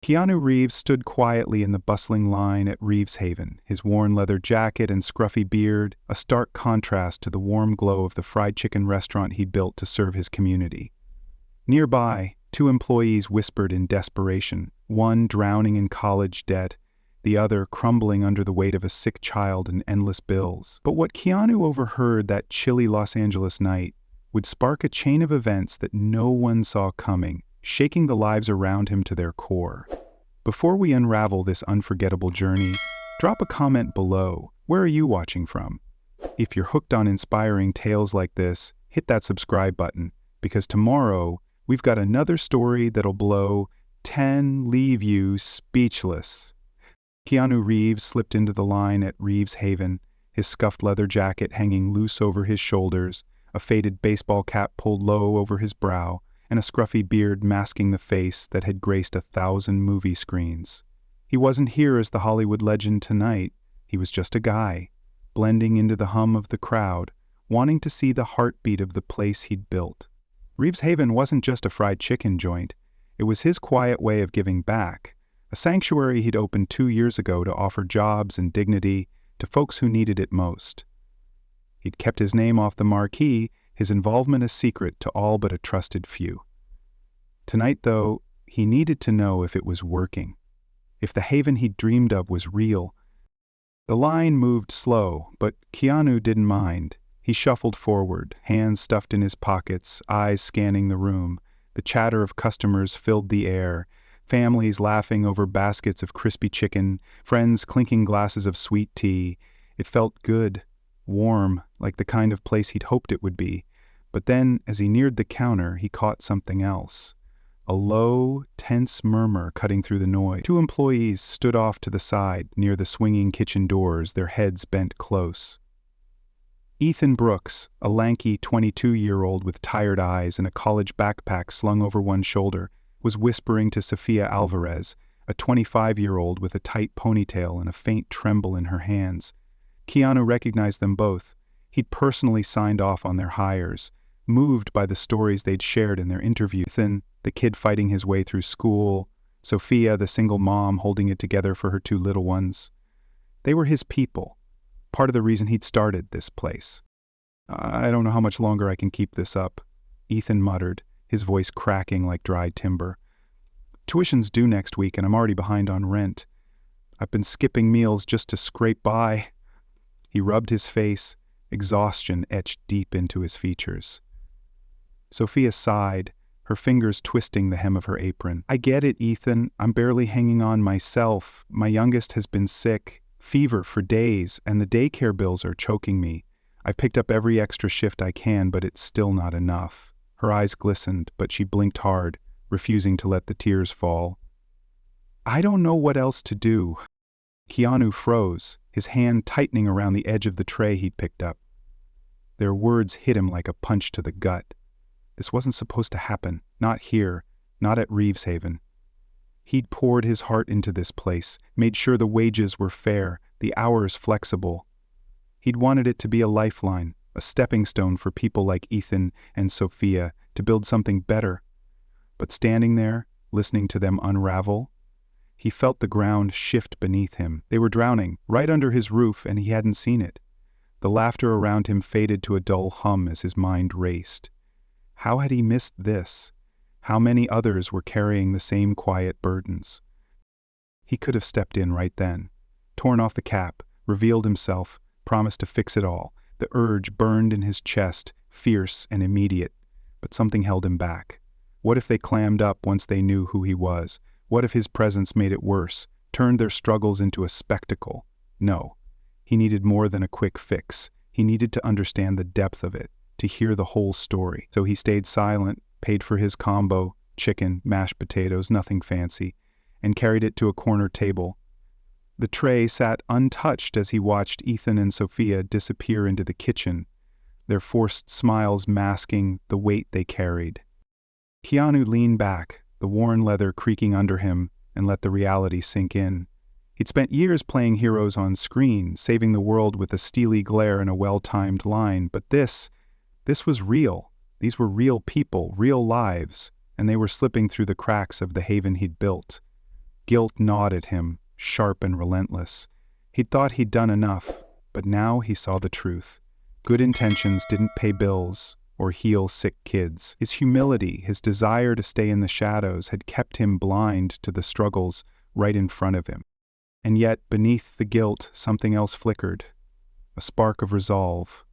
Keanu Reeves stood quietly in the bustling line at Reeves Haven, his worn leather jacket and scruffy beard a stark contrast to the warm glow of the fried chicken restaurant he'd built to serve his community. Nearby, two employees whispered in desperation, one drowning in college debt, the other crumbling under the weight of a sick child and endless bills. But what Keanu overheard that chilly Los Angeles night would spark a chain of events that no one saw coming, shaking the lives around him to their core. Before we unravel this unforgettable journey, drop a comment below. Where are you watching from? If you're hooked on inspiring tales like this, hit that subscribe button, because tomorrow we've got another story that'll blow 10, leave you speechless. Keanu Reeves slipped into the line at Reeves Haven, his scuffed leather jacket hanging loose over his shoulders, a faded baseball cap pulled low over his brow, and a scruffy beard masking the face that had graced 1,000 movie screens. He wasn't here as the Hollywood legend tonight. He was just a guy, blending into the hum of the crowd, wanting to see the heartbeat of the place he'd built. Reeves Haven wasn't just a fried chicken joint. It was his quiet way of giving back, a sanctuary he'd opened 2 years ago to offer jobs and dignity to folks who needed it most. He'd kept his name off the marquee, his involvement a secret to all but a trusted few. Tonight, though, he needed to know if it was working, if the haven he'd dreamed of was real. The line moved slow, but Keanu didn't mind. He shuffled forward, hands stuffed in his pockets, eyes scanning the room. The chatter of customers filled the air, families laughing over baskets of crispy chicken, friends clinking glasses of sweet tea. It felt good, warm, like the kind of place he'd hoped it would be. But then, as he neared the counter, he caught something else. A low, tense murmur cutting through the noise. Two employees stood off to the side, near the swinging kitchen doors, their heads bent close. Ethan Brooks, a lanky 22-year-old with tired eyes and a college backpack slung over one shoulder, was whispering to Sofia Alvarez, a 25-year-old with a tight ponytail and a faint tremble in her hands. Keanu recognized them both. He'd personally signed off on their hires, moved by the stories they'd shared in their interview. Ethan, the kid fighting his way through school, Sofia, the single mom holding it together for her 2 little ones. They were his people, part of the reason he'd started this place. "I don't know how much longer I can keep this up," Ethan muttered, his voice cracking like dried timber. "Tuition's due next week and I'm already behind on rent. I've been skipping meals just to scrape by." He rubbed his face, exhaustion etched deep into his features. Sofia sighed, her fingers twisting the hem of her apron. "I get it, Ethan. I'm barely hanging on myself. My youngest has been sick, fever for days, and the daycare bills are choking me. I've picked up every extra shift I can, but it's still not enough." Her eyes glistened, but she blinked hard, refusing to let the tears fall. "I don't know what else to do." Keanu froze, his hand tightening around the edge of the tray he'd picked up. Their words hit him like a punch to the gut. This wasn't supposed to happen, not here, not at Reeves Haven. He'd poured his heart into this place, made sure the wages were fair, the hours flexible. He'd wanted it to be a lifeline, a stepping stone for people like Ethan and Sofia to build something better. But standing there, listening to them unravel, he felt the ground shift beneath him. They were drowning, right under his roof, and he hadn't seen it. The laughter around him faded to a dull hum as his mind raced. How had he missed this? How many others were carrying the same quiet burdens? He could have stepped in right then, torn off the cap, revealed himself, promised to fix it all. The urge burned in his chest, fierce and immediate, but something held him back. What if they clammed up once they knew who he was? What if his presence made it worse, turned their struggles into a spectacle? No, he needed more than a quick fix. He needed to understand the depth of it, to hear the whole story. So he stayed silent, paid for his combo, chicken, mashed potatoes, nothing fancy, and carried it to a corner table. The tray sat untouched as he watched Ethan and Sofia disappear into the kitchen, their forced smiles masking the weight they carried. Keanu leaned back, the worn leather creaking under him, and let the reality sink in. He'd spent years playing heroes on screen, saving the world with a steely glare and a well-timed line, but this was real. These were real people, real lives, and they were slipping through the cracks of the haven he'd built. Guilt gnawed at him, sharp and relentless. He'd thought he'd done enough, but now he saw the truth. Good intentions didn't pay bills or heal sick kids. His humility, his desire to stay in the shadows, had kept him blind to the struggles right in front of him. And yet, beneath the guilt, something else flickered. A spark of resolve.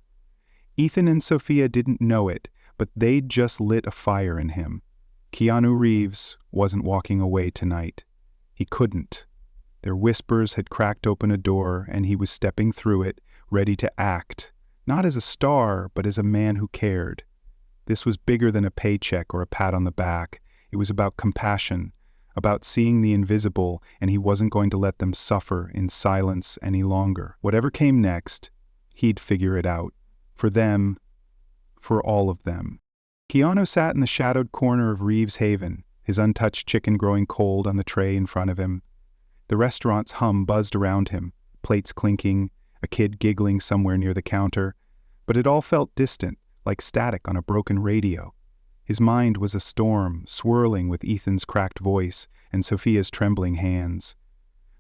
Ethan and Sophia didn't know it, but they'd just lit a fire in him. Keanu Reeves wasn't walking away tonight. He couldn't. Their whispers had cracked open a door, and he was stepping through it, ready to act, not as a star, but as a man who cared. This was bigger than a paycheck or a pat on the back. It was about compassion, about seeing the invisible, and he wasn't going to let them suffer in silence any longer. Whatever came next, he'd figure it out. For them, for all of them. Keanu sat in the shadowed corner of Reeves Haven, his untouched chicken growing cold on the tray in front of him. The restaurant's hum buzzed around him, plates clinking, a kid giggling somewhere near the counter, but it all felt distant, like static on a broken radio. His mind was a storm, swirling with Ethan's cracked voice and Sophia's trembling hands.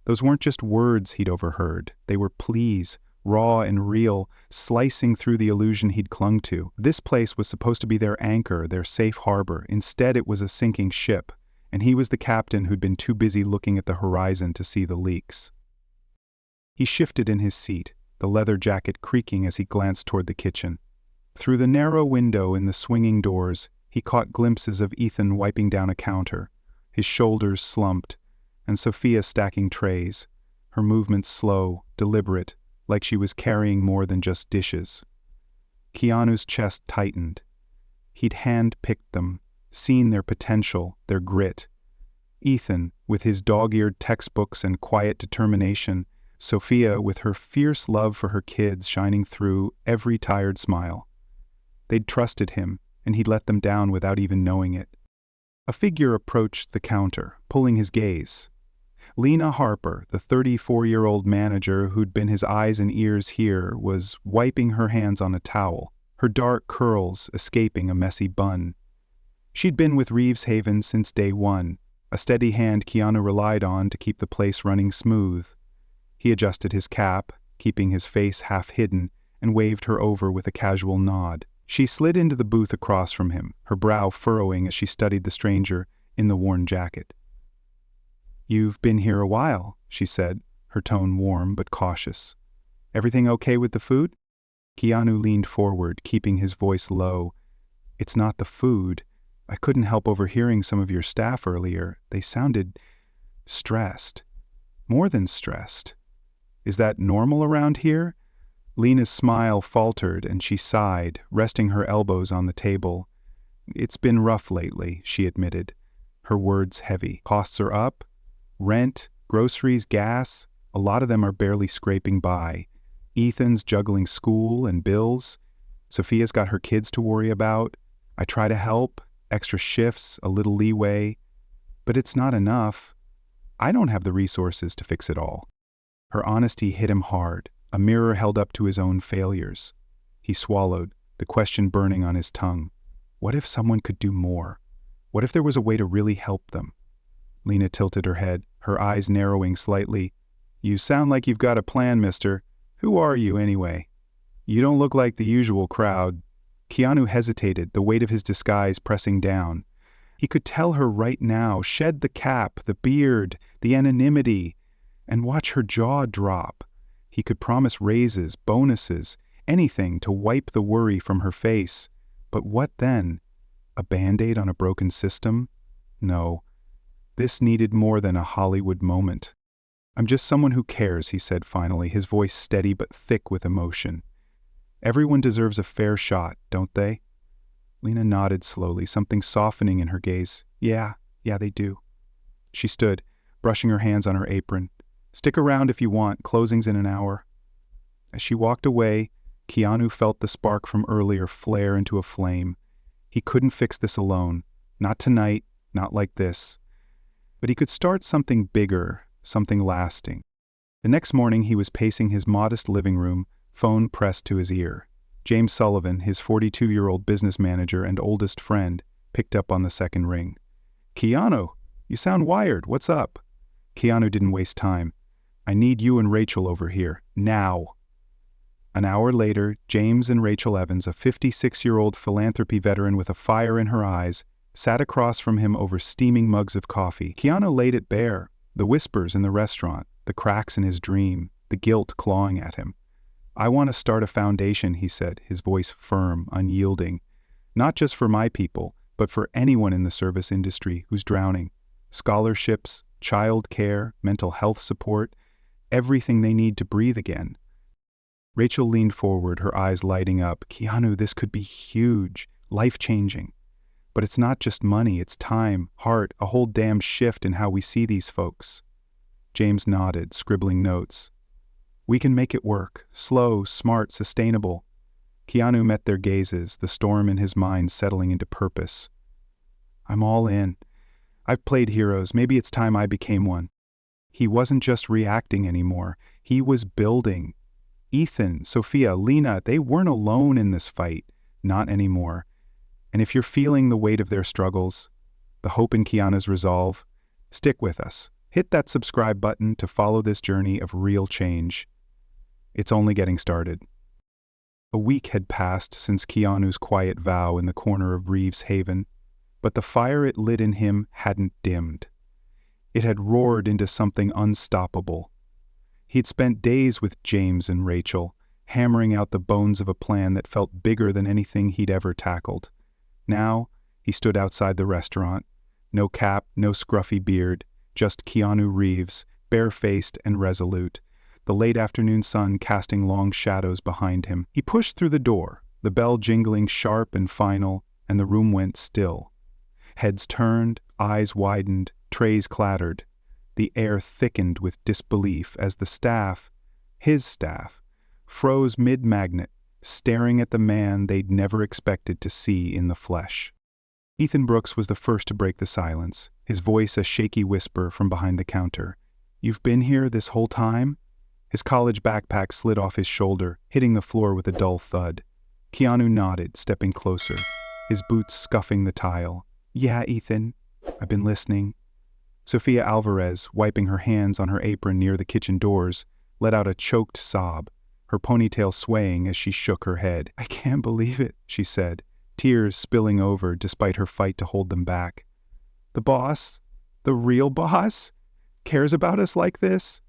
Those weren't just words he'd overheard, they were pleas, raw and real, slicing through the illusion he'd clung to. This place was supposed to be their anchor, their safe harbor. Instead, it was a sinking ship, and he was the captain who'd been too busy looking at the horizon to see the leaks. He shifted in his seat, the leather jacket creaking as he glanced toward the kitchen. Through the narrow window in the swinging doors, he caught glimpses of Ethan wiping down a counter, his shoulders slumped, and Sophia stacking trays, her movements slow, deliberate, like she was carrying more than just dishes. Keanu's chest tightened. He'd hand-picked them, seen their potential, their grit. Ethan, with his dog-eared textbooks and quiet determination, Sophia, with her fierce love for her kids shining through every tired smile. They'd trusted him, and he'd let them down without even knowing it. A figure approached the counter, pulling his gaze. Lena Harper, the 34-year-old manager who'd been his eyes and ears here, was wiping her hands on a towel, her dark curls escaping a messy bun. She'd been with Reeves Haven since day one, a steady hand Keanu relied on to keep the place running smooth. He adjusted his cap, keeping his face half hidden, and waved her over with a casual nod. She slid into the booth across from him, her brow furrowing as she studied the stranger in the worn jacket. "You've been here a while," she said, her tone warm but cautious. "Everything okay with the food?" Keanu leaned forward, keeping his voice low. "It's not the food. I couldn't help overhearing some of your staff earlier. They sounded stressed. More than stressed. Is that normal around here?" Lena's smile faltered and she sighed, resting her elbows on the table. "It's been rough lately," she admitted, her words heavy. "Costs are up. Rent, groceries, gas, a lot of them are barely scraping by. Ethan's juggling school and bills. Sophia's got her kids to worry about. I try to help, extra shifts, a little leeway. But it's not enough. I don't have the resources to fix it all." Her honesty hit him hard, a mirror held up to his own failures. He swallowed, the question burning on his tongue. What if someone could do more? What if there was a way to really help them? Lena tilted her head, her eyes narrowing slightly. "You sound like you've got a plan, mister. Who are you, anyway? You don't look like the usual crowd." Keanu hesitated, the weight of his disguise pressing down. He could tell her right now, shed the cap, the beard, the anonymity, and watch her jaw drop. He could promise raises, bonuses, anything to wipe the worry from her face. But what then? A Band-Aid on a broken system? No. This needed more than a Hollywood moment. "I'm just someone who cares," he said finally, his voice steady but thick with emotion. "Everyone deserves a fair shot, don't they?" Lena nodded slowly, something softening in her gaze. Yeah, they do." She stood, brushing her hands on her apron. "Stick around if you want, closing's in an hour." As she walked away, Keanu felt the spark from earlier flare into a flame. He couldn't fix this alone. Not tonight, not like this. But he could start something bigger, something lasting. The next morning he was pacing his modest living room, phone pressed to his ear. James Sullivan, his 42-year-old business manager and oldest friend, picked up on the second ring. "Keanu, you sound wired. What's up?" Keanu didn't waste time. I need you and Rachel over here, now. An hour later, James and Rachel Evans, a 56-year-old philanthropy veteran with a fire in her eyes, sat across from him over steaming mugs of coffee. Keanu laid it bare, the whispers in the restaurant, the cracks in his dream, the guilt clawing at him. I want to start a foundation, he said, his voice firm, unyielding. Not just for my people, but for anyone in the service industry who's drowning. Scholarships, child care, mental health support, everything they need to breathe again. Rachel leaned forward, her eyes lighting up. Keanu, this could be huge, life-changing. But it's not just money, it's time, heart, a whole damn shift in how we see these folks. James nodded, scribbling notes. We can make it work. Slow, smart, sustainable. Keanu met their gazes, the storm in his mind settling into purpose. I'm all in. I've played heroes. Maybe it's time I became one. He wasn't just reacting anymore. He was building. Ethan, Sophia, Lena, they weren't alone in this fight. Not anymore. And if you're feeling the weight of their struggles, the hope in Keanu's resolve, stick with us. Hit that subscribe button to follow this journey of real change. It's only getting started. A week had passed since Keanu's quiet vow in the corner of Reeves Haven, but the fire it lit in him hadn't dimmed. It had roared into something unstoppable. He'd spent days with James and Rachel, hammering out the bones of a plan that felt bigger than anything he'd ever tackled. Now, he stood outside the restaurant. No cap, no scruffy beard, just Keanu Reeves, barefaced and resolute, the late afternoon sun casting long shadows behind him. He pushed through the door, the bell jingling sharp and final, and the room went still. Heads turned, eyes widened, trays clattered. The air thickened with disbelief as the staff, his staff, froze mid-magnet, staring at the man they'd never expected to see in the flesh. Ethan Brooks was the first to break the silence, his voice a shaky whisper from behind the counter. You've been here this whole time? His college backpack slid off his shoulder, hitting the floor with a dull thud. Keanu nodded, stepping closer, his boots scuffing the tile. Yeah, Ethan, I've been listening. Sophia Alvarez, wiping her hands on her apron near the kitchen doors, let out a choked sob, her ponytail swaying as she shook her head. I can't believe it, she said, tears spilling over despite her fight to hold them back. The boss, the real boss, cares about us like this?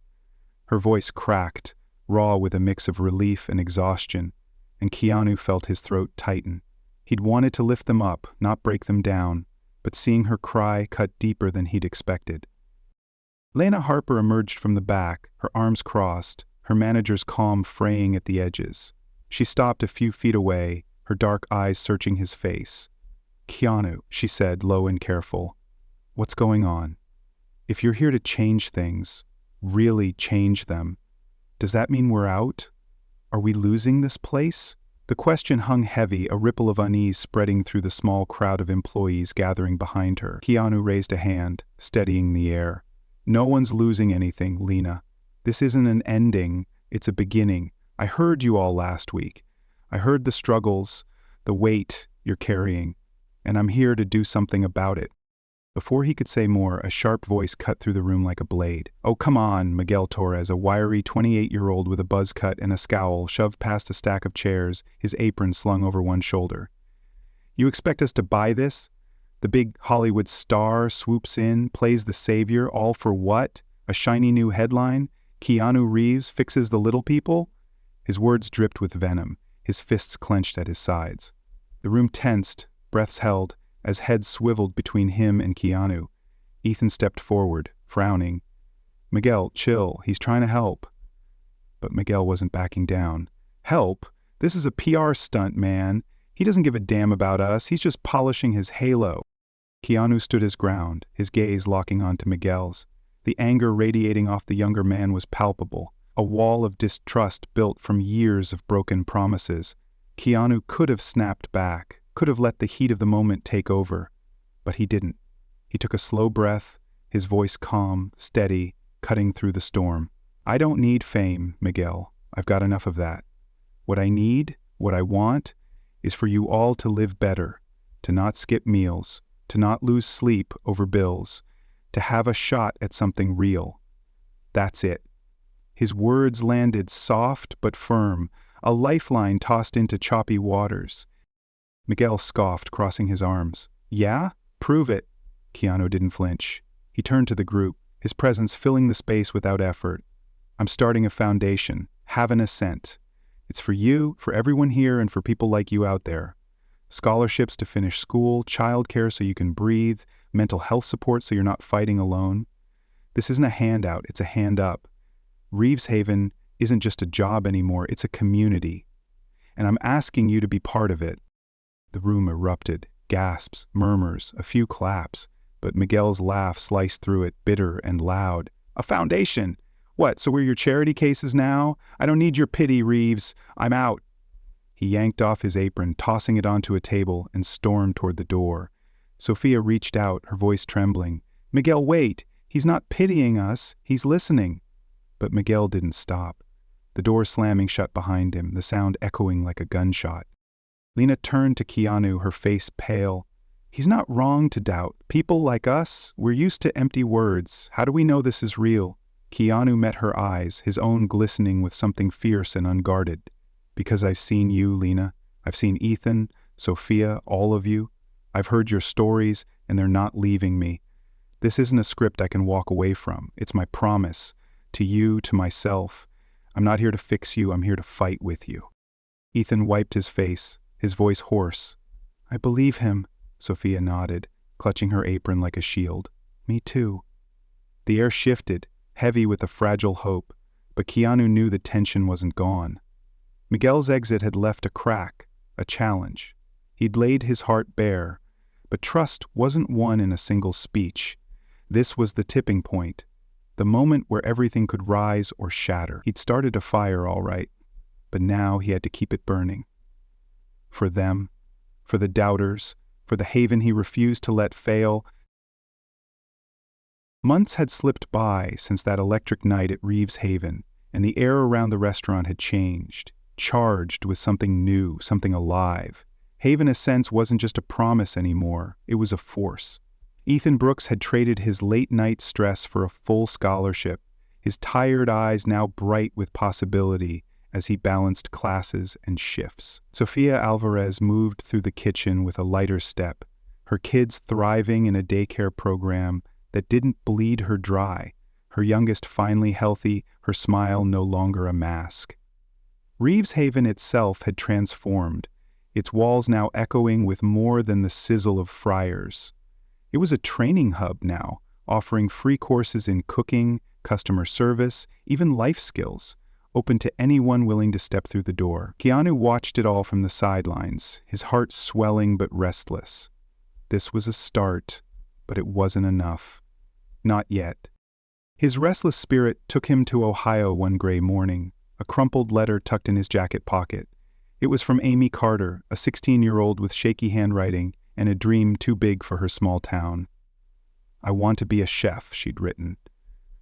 Her voice cracked, raw with a mix of relief and exhaustion, and Keanu felt his throat tighten. He'd wanted to lift them up, not break them down, but seeing her cry cut deeper than he'd expected. Lena Harper emerged from the back, her arms crossed, her manager's calm fraying at the edges. She stopped a few feet away, her dark eyes searching his face. Keanu, she said, low and careful. What's going on? If you're here to change things, really change them, does that mean we're out? Are we losing this place? The question hung heavy, a ripple of unease spreading through the small crowd of employees gathering behind her. Keanu raised a hand, steadying the air. No one's losing anything, Lena. This isn't an ending, it's a beginning. I heard you all last week. I heard the struggles, the weight you're carrying, and I'm here to do something about it. Before he could say more, a sharp voice cut through the room like a blade. Oh, come on, Miguel Torres, a wiry 28-year-old with a buzz cut and a scowl, shoved past a stack of chairs, his apron slung over one shoulder. You expect us to buy this? The big Hollywood star swoops in, plays the savior, all for what? A shiny new headline? Keanu Reeves fixes the little people? His words dripped with venom, his fists clenched at his sides. The room tensed, breaths held, as heads swiveled between him and Keanu. Ethan stepped forward, frowning. Miguel, chill, he's trying to help. But Miguel wasn't backing down. Help? This is a PR stunt, man. He doesn't give a damn about us, he's just polishing his halo. Keanu stood his ground, his gaze locking onto Miguel's. The anger radiating off the younger man was palpable, a wall of distrust built from years of broken promises. Keanu could have snapped back, could have let the heat of the moment take over, but he didn't. He took a slow breath, his voice calm, steady, cutting through the storm. I don't need fame, Miguel. I've got enough of that. What I need, what I want, is for you all to live better, to not skip meals, to not lose sleep over bills, to have a shot at something real. That's it. His words landed soft but firm, a lifeline tossed into choppy waters. Miguel scoffed, crossing his arms. Yeah? Prove it. Keanu didn't flinch. He turned to the group, his presence filling the space without effort. I'm starting a foundation. Have an ascent. It's for you, for everyone here, and for people like you out there. Scholarships to finish school, childcare so you can breathe, mental health support so you're not fighting alone. This isn't a handout, it's a hand up. Reeves Haven isn't just a job anymore, it's a community. And I'm asking you to be part of it. The room erupted, gasps, murmurs, a few claps, but Miguel's laugh sliced through it, bitter and loud. A foundation! What, so we're your charity cases now? I don't need your pity, Reeves. I'm out. He yanked off his apron, tossing it onto a table, and stormed toward the door. Sophia reached out, her voice trembling. Miguel, wait! He's not pitying us, he's listening. But Miguel didn't stop. The door slamming shut behind him, the sound echoing like a gunshot. Lena turned to Keanu, her face pale. He's not wrong to doubt. People like us, we're used to empty words. How do we know this is real? Keanu met her eyes, his own glistening with something fierce and unguarded. Because I've seen you, Lena. I've seen Ethan, Sophia, all of you. I've heard your stories, and they're not leaving me. This isn't a script I can walk away from. It's my promise. To you, to myself. I'm not here to fix you, I'm here to fight with you. Ethan wiped his face, his voice hoarse. I believe him, Sophia nodded, clutching her apron like a shield. Me too. The air shifted, heavy with a fragile hope, but Keanu knew the tension wasn't gone. Miguel's exit had left a crack, a challenge. He'd laid his heart bare, but trust wasn't won in a single speech. This was the tipping point. The moment where everything could rise or shatter. He'd started a fire, all right, but now he had to keep it burning. For them, for the doubters, for the haven he refused to let fail. Months had slipped by since that electric night at Reeves Haven, and the air around the restaurant had changed, charged with something new, something alive. Haven Ascents wasn't just a promise anymore, it was a force. Ethan Brooks had traded his late-night stress for a full scholarship, his tired eyes now bright with possibility as he balanced classes and shifts. Sophia Alvarez moved through the kitchen with a lighter step, her kids thriving in a daycare program that didn't bleed her dry, her youngest finally healthy, her smile no longer a mask. Reeves Haven itself had transformed, its walls now echoing with more than the sizzle of fryers. It was a training hub now, offering free courses in cooking, customer service, even life skills, open to anyone willing to step through the door. Keanu watched it all from the sidelines, his heart swelling but restless. This was a start, but it wasn't enough. Not yet. His restless spirit took him to Ohio one gray morning, a crumpled letter tucked in his jacket pocket. It was from Amy Carter, a 16-year-old with shaky handwriting and a dream too big for her small town. I want to be a chef, she'd written,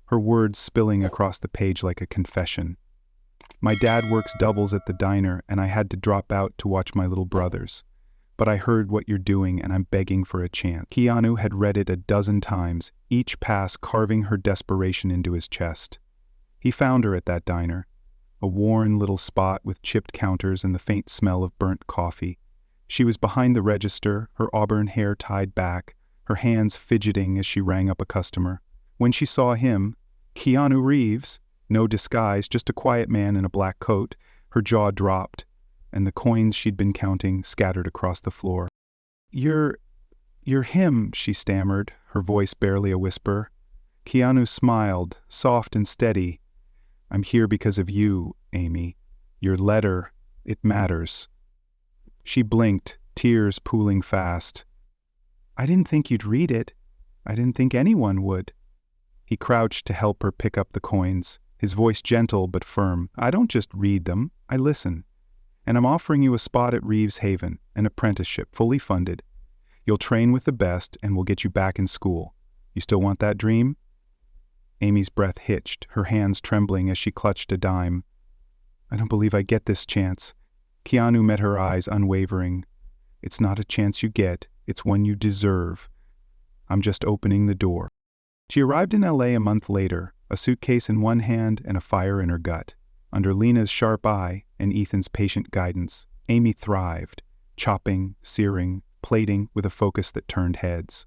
her words spilling across the page like a confession. My dad works doubles at the diner, and I had to drop out to watch my little brothers. But I heard what you're doing, and I'm begging for a chance. Keanu had read it a dozen times, each pass carving her desperation into his chest. He found her at that diner, a worn little spot with chipped counters and the faint smell of burnt coffee. She was behind the register, her auburn hair tied back, her hands fidgeting as she rang up a customer. When she saw him, Keanu Reeves, no disguise, just a quiet man in a black coat, her jaw dropped, and the coins she'd been counting scattered across the floor. You're him, she stammered, her voice barely a whisper. Keanu smiled, soft and steady. I'm here because of you, Amy. Your letter, it matters. She blinked, tears pooling fast. I didn't think you'd read it. I didn't think anyone would. He crouched to help her pick up the coins, his voice gentle but firm. I don't just read them, I listen. And I'm offering you a spot at Reeves Haven, an apprenticeship, fully funded. You'll train with the best, and we'll get you back in school. You still want that dream? Amy's breath hitched, her hands trembling as she clutched a dime. I don't believe I get this chance. Keanu met her eyes, unwavering. It's not a chance you get, it's one you deserve. I'm just opening the door. She arrived in LA a month later, a suitcase in one hand and a fire in her gut. Under Lena's sharp eye and Ethan's patient guidance, Amy thrived, chopping, searing, plating with a focus that turned heads.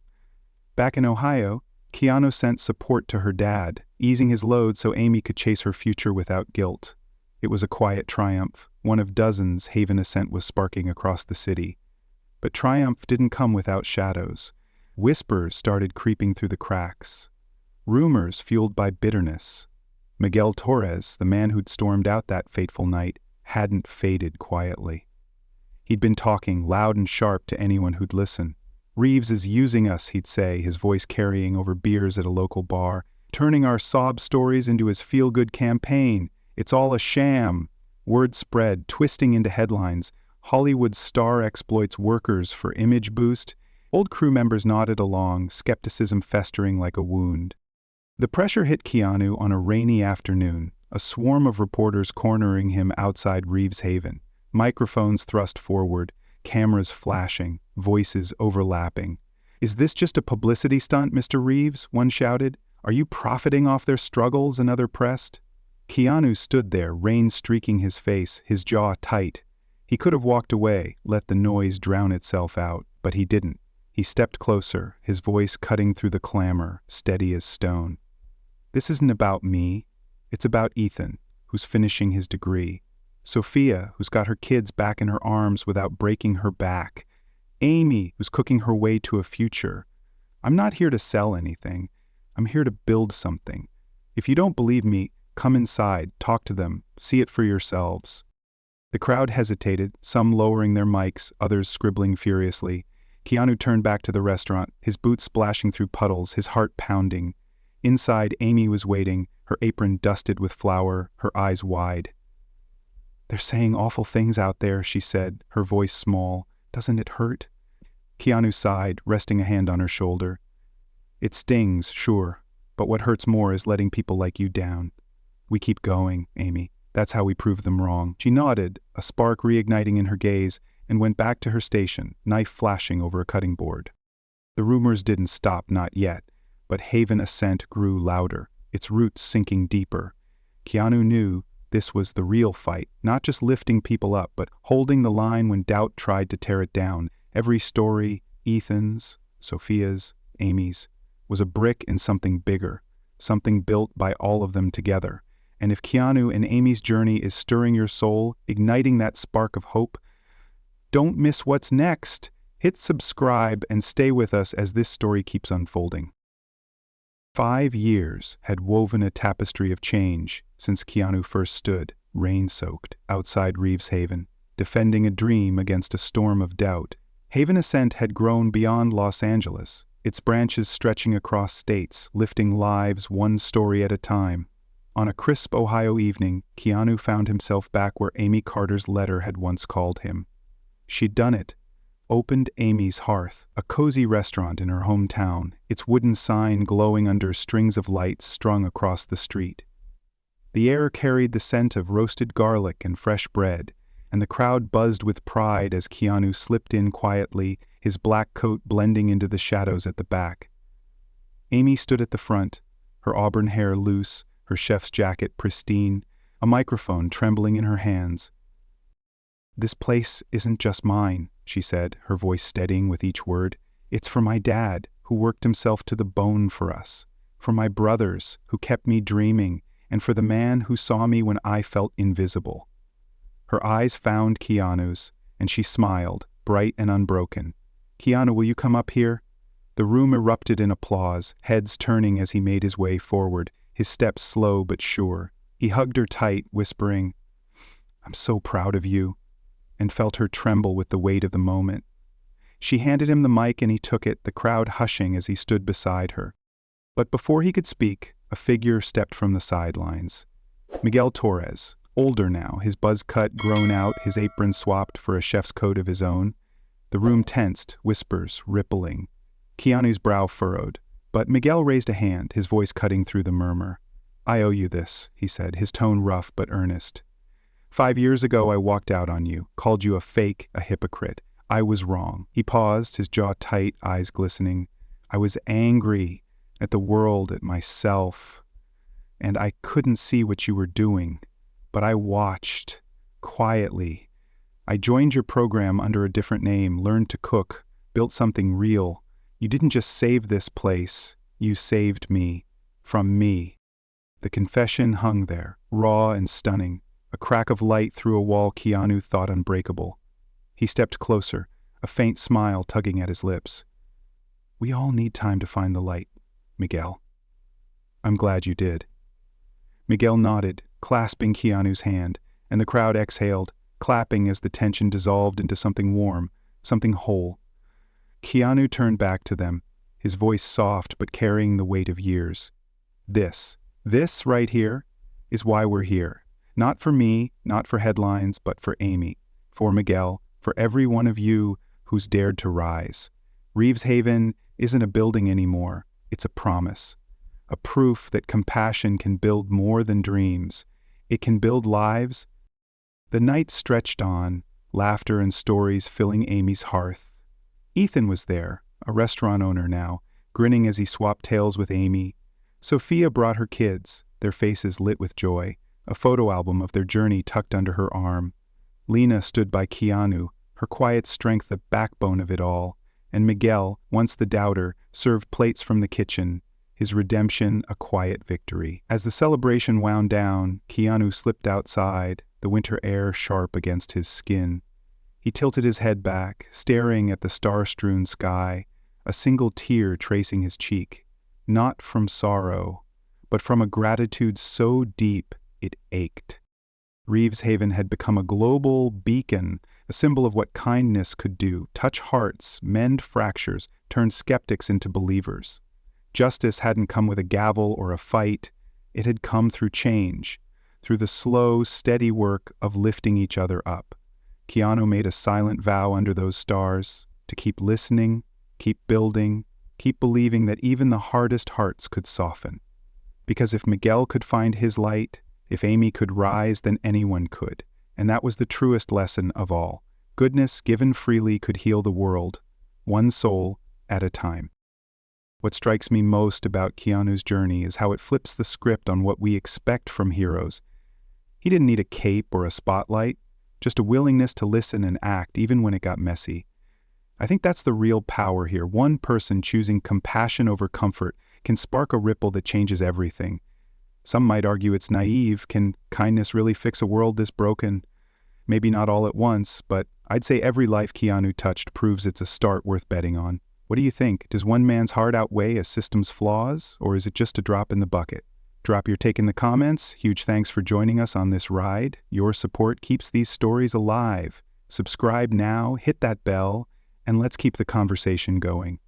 Back in Ohio, Keanu sent support to her dad, easing his load so Amy could chase her future without guilt. It was a quiet triumph, one of dozens Haven Ascent was sparking across the city. But triumph didn't come without shadows. Whispers started creeping through the cracks. Rumors fueled by bitterness. Miguel Torres, the man who'd stormed out that fateful night, hadn't faded quietly. He'd been talking loud and sharp to anyone who'd listen. "Reeves is using us," he'd say, his voice carrying over beers at a local bar, "turning our sob stories into his feel-good campaign. It's all a sham." Word spread, twisting into headlines. Hollywood's star exploits workers for image boost. Old crew members nodded along, skepticism festering like a wound. The pressure hit Keanu on a rainy afternoon, a swarm of reporters cornering him outside Reeves Haven. Microphones thrust forward, cameras flashing, voices overlapping. "Is this just a publicity stunt, Mr. Reeves?" one shouted. "Are you profiting off their struggles?" another pressed. Keanu stood there, rain streaking his face, his jaw tight. He could have walked away, let the noise drown itself out, but he didn't. He stepped closer, his voice cutting through the clamor, steady as stone. "This isn't about me. It's about Ethan, who's finishing his degree. Sophia, who's got her kids back in her arms without breaking her back. Amy, who's cooking her way to a future. I'm not here to sell anything. I'm here to build something. If you don't believe me, come inside, talk to them, see it for yourselves." The crowd hesitated, some lowering their mics, others scribbling furiously. Keanu turned back to the restaurant, his boots splashing through puddles, his heart pounding. Inside, Amy was waiting, her apron dusted with flour, her eyes wide. "They're saying awful things out there," she said, her voice small. "Doesn't it hurt?" Keanu sighed, resting a hand on her shoulder. "It stings, sure, but what hurts more is letting people like you down. We keep going, Amy. That's how we prove them wrong." She nodded, a spark reigniting in her gaze, and went back to her station, knife flashing over a cutting board. The rumors didn't stop, not yet, but Haven Ascent grew louder, its roots sinking deeper. Keanu knew this was the real fight, not just lifting people up, but holding the line when doubt tried to tear it down. Every story, Ethan's, Sophia's, Amy's, was a brick in something bigger, something built by all of them together. And if Keanu and Amy's journey is stirring your soul, igniting that spark of hope, don't miss what's next. Hit subscribe and stay with us as this story keeps unfolding. 5 years had woven a tapestry of change since Keanu first stood, rain-soaked, outside Reeves Haven, defending a dream against a storm of doubt. Haven Ascent had grown beyond Los Angeles, its branches stretching across states, lifting lives one story at a time. On a crisp Ohio evening, Keanu found himself back where Amy Carter's letter had once called him. She'd done it. Opened Amy's Hearth, a cozy restaurant in her hometown, its wooden sign glowing under strings of lights strung across the street. The air carried the scent of roasted garlic and fresh bread, and the crowd buzzed with pride as Keanu slipped in quietly, his black coat blending into the shadows at the back. Amy stood at the front, her auburn hair loose, her chef's jacket pristine, a microphone trembling in her hands. "This place isn't just mine," she said, her voice steadying with each word. "It's for my dad, who worked himself to the bone for us, for my brothers, who kept me dreaming, and for the man who saw me when I felt invisible." Her eyes found Keanu's, and she smiled, bright and unbroken. "Keanu, will you come up here?" The room erupted in applause, heads turning as he made his way forward, his steps slow but sure. He hugged her tight, whispering, "I'm so proud of you," and felt her tremble with the weight of the moment. She handed him the mic and he took it, the crowd hushing as he stood beside her. But before he could speak, a figure stepped from the sidelines. Miguel Torres, older now, his buzz cut grown out, his apron swapped for a chef's coat of his own. The room tensed, whispers rippling. Keanu's brow furrowed, but Miguel raised a hand, his voice cutting through the murmur. "I owe you this," he said, his tone rough but earnest. 5 years ago I walked out on you, called you a fake, a hypocrite. I was wrong." He paused, his jaw tight, eyes glistening. "I was angry at the world, at myself. and I couldn't see what you were doing, but I watched, quietly. I joined your program under a different name, learned to cook, built something real. You didn't just save this place, you saved me, from me." The confession hung there, raw and stunning, a crack of light through a wall Keanu thought unbreakable. He stepped closer, a faint smile tugging at his lips. "We all need time to find the light, Miguel. I'm glad you did." Miguel nodded, clasping Keanu's hand, and the crowd exhaled, clapping as the tension dissolved into something warm, something whole. Keanu turned back to them, his voice soft but carrying the weight of years. This right here, is why we're here. Not for me, not for headlines, but for Amy, for Miguel, for every one of you who's dared to rise. Reeves Haven isn't a building anymore, it's a promise. A proof that compassion can build more than dreams. It can build lives. The night stretched on, laughter and stories filling Amy's hearth. Ethan was there, a restaurant owner now, grinning as he swapped tales with Amy. Sophia brought her kids, their faces lit with joy, a photo album of their journey tucked under her arm. Lena stood by Keanu, her quiet strength the backbone of it all, and Miguel, once the doubter, served plates from the kitchen, his redemption a quiet victory. As the celebration wound down, Keanu slipped outside, the winter air sharp against his skin. He tilted his head back, staring at the star-strewn sky, a single tear tracing his cheek, not from sorrow, but from a gratitude so deep it ached. Reeves Haven had become a global beacon, a symbol of what kindness could do, touch hearts, mend fractures, turn skeptics into believers. Justice hadn't come with a gavel or a fight, it had come through change, through the slow, steady work of lifting each other up. Keanu made a silent vow under those stars, to keep listening, keep building, keep believing that even the hardest hearts could soften. Because if Miguel could find his light, if Amy could rise, then anyone could. And that was the truest lesson of all. Goodness given freely could heal the world, one soul at a time. What strikes me most about Keanu's journey is how it flips the script on what we expect from heroes. He didn't need a cape or a spotlight, just a willingness to listen and act even when it got messy. I think that's the real power here. One person choosing compassion over comfort can spark a ripple that changes everything. Some might argue it's naive. Can kindness really fix a world this broken? Maybe not all at once, but I'd say every life Keanu touched proves it's a start worth betting on. What do you think? Does one man's heart outweigh a system's flaws, or is it just a drop in the bucket? Drop your take in the comments. Huge thanks for joining us on this ride. Your support keeps these stories alive. Subscribe now, hit that bell, and let's keep the conversation going.